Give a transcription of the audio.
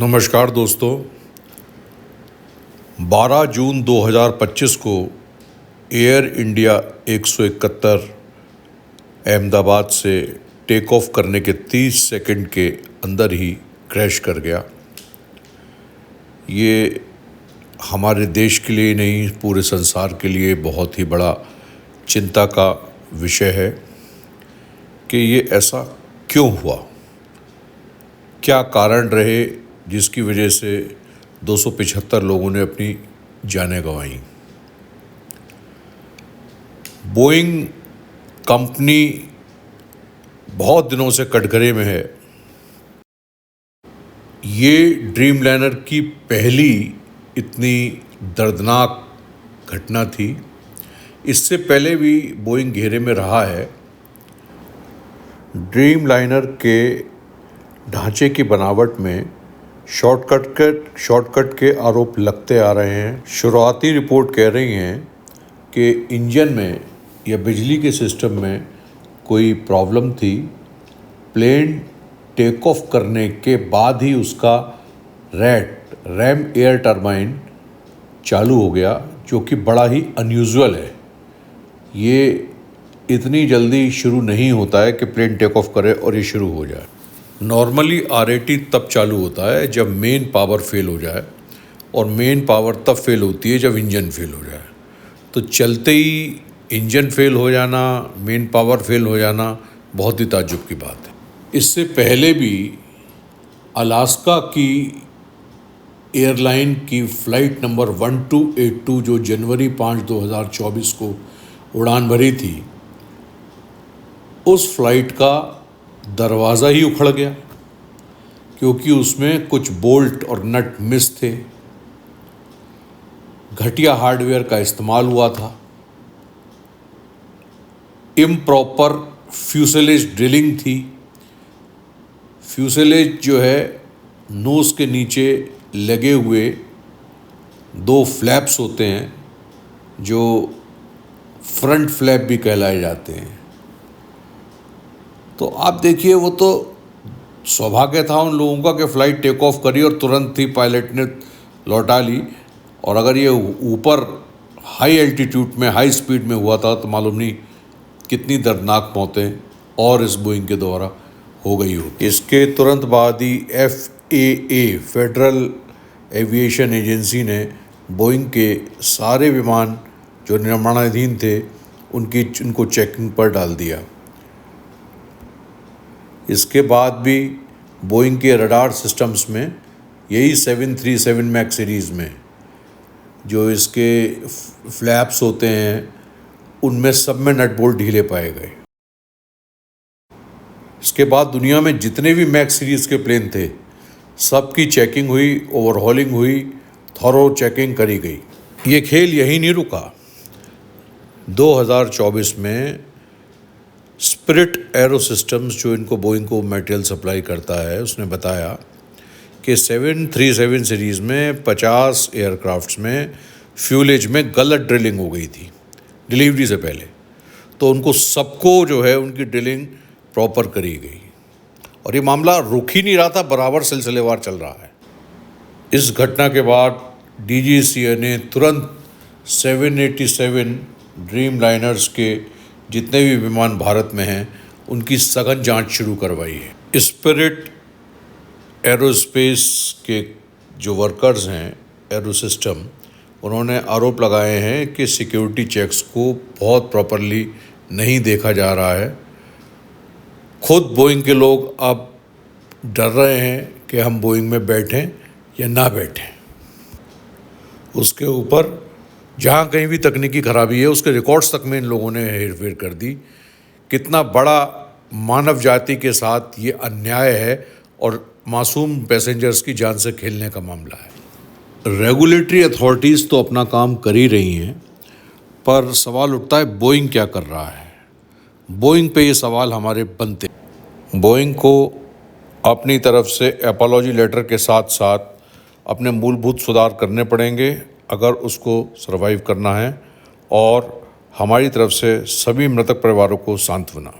नमस्कार दोस्तों, 12 जून 2025 को एयर इंडिया 171 अहमदाबाद से टेक ऑफ करने के 30 सेकंड के अंदर ही क्रैश कर गया। ये हमारे देश के लिए नहीं, पूरे संसार के लिए बहुत ही बड़ा चिंता का विषय है कि ये ऐसा क्यों हुआ, क्या कारण रहे जिसकी वजह से 275 लोगों ने अपनी जानें गंवाई। बोइंग कंपनी बहुत दिनों से कटघरे में है। ये ड्रीमलाइनर की पहली इतनी दर्दनाक घटना थी। इससे पहले भी बोइंग घेरे में रहा है। ड्रीमलाइनर के ढांचे की बनावट में शॉर्टकट के आरोप लगते आ रहे हैं। शुरुआती रिपोर्ट कह रही हैं कि इंजन में या बिजली के सिस्टम में कोई प्रॉब्लम थी। प्लेन टेक ऑफ करने के बाद ही उसका रैम एयर टरबाइन चालू हो गया, जो कि बड़ा ही अनयूजुअल है। ये इतनी जल्दी शुरू नहीं होता है कि प्लेन टेक ऑफ करे और ये शुरू हो जाए। नॉर्मली RAT तब चालू होता है जब मेन पावर फेल हो जाए, और मेन पावर तब फेल होती है जब इंजन फेल हो जाए। तो चलते ही इंजन फेल हो जाना, मेन पावर फेल हो जाना बहुत ही ताज्जुब की बात है। इससे पहले भी अलास्का की एयरलाइन की फ़्लाइट नंबर 1282 जो जनवरी 5, 2024 को उड़ान भरी थी, उस फ्लाइट का दरवाज़ा ही उखड़ गया क्योंकि उसमें कुछ बोल्ट और नट मिस थे। घटिया हार्डवेयर का इस्तेमाल हुआ था। इम्प्रॉपर फ्यूसेलेज ड्रिलिंग थी। फ्यूसेलेज जो है, नोज़ के नीचे लगे हुए 2 फ्लैप्स होते हैं जो फ्रंट फ्लैप भी कहलाए जाते हैं। तो आप देखिए, वो तो सौभाग्य था उन लोगों का कि फ़्लाइट टेक ऑफ करी और तुरंत ही पायलट ने लौटा ली। और अगर ये ऊपर हाई एल्टीट्यूड में, हाई स्पीड में हुआ था तो मालूम नहीं कितनी दर्दनाक मौतें और इस बोइंग के द्वारा हो गई होती। इसके तुरंत बाद ही FAA फेडरल एविएशन एजेंसी ने बोइंग के सारे विमान जो निर्माणाधीन थे उनको चेकिंग पर डाल दिया। इसके बाद भी बोइंग के रडार सिस्टम्स में, यही 737 मैक्स सीरीज़ में जो इसके फ्लैप्स होते हैं, उनमें सब में नट बोल्ट ढीले पाए गए। इसके बाद दुनिया में जितने भी मैक्स सीरीज़ के प्लेन थे, सबकी चेकिंग हुई, ओवरहॉलिंग हुई, थॉरो चेकिंग करी गई। ये खेल यही नहीं रुका। 2024 में स्पिरिट एरो सिस्टम्स, जो इनको बोइंग को मटेरियल सप्लाई करता है, उसने बताया कि 737 सीरीज़ में 50 एयरक्राफ्ट्स में फ्यूलेज में गलत ड्रिलिंग हो गई थी डिलीवरी से पहले। तो उनको सबको जो है उनकी ड्रिलिंग प्रॉपर करी गई, और ये मामला रुक ही नहीं रहा था, बराबर सिलसिलेवार चल रहा है। इस घटना के बाद DGCA ने तुरंत 787 ड्रीमलाइनर्स के जितने भी विमान भारत में हैं उनकी सघन जांच शुरू करवाई है। स्पिरिट एरोस्पेस के जो वर्कर्स हैं, एरो सिस्टम, उन्होंने आरोप लगाए हैं कि सिक्योरिटी चेक्स को बहुत प्रॉपरली नहीं देखा जा रहा है। खुद बोइंग के लोग अब डर रहे हैं कि हम बोइंग में बैठें या ना बैठें। उसके ऊपर जहाँ कहीं भी तकनीकी खराबी है, उसके रिकॉर्ड्स तक में इन लोगों ने हेरफेर कर दी। कितना बड़ा मानव जाति के साथ ये अन्याय है और मासूम पैसेंजर्स की जान से खेलने का मामला है। रेगुलेटरी अथॉरिटीज़ तो अपना काम कर ही रही हैं, पर सवाल उठता है बोइंग क्या कर रहा है। बोइंग पे ये सवाल हमारे बनते। बोइंग को अपनी तरफ से एपोलॉजी लेटर के साथ साथ अपने मूलभूत सुधार करने पड़ेंगे अगर उसको सरवाइव करना है, और हमारी तरफ से सभी मृतक परिवारों को सांत्वना।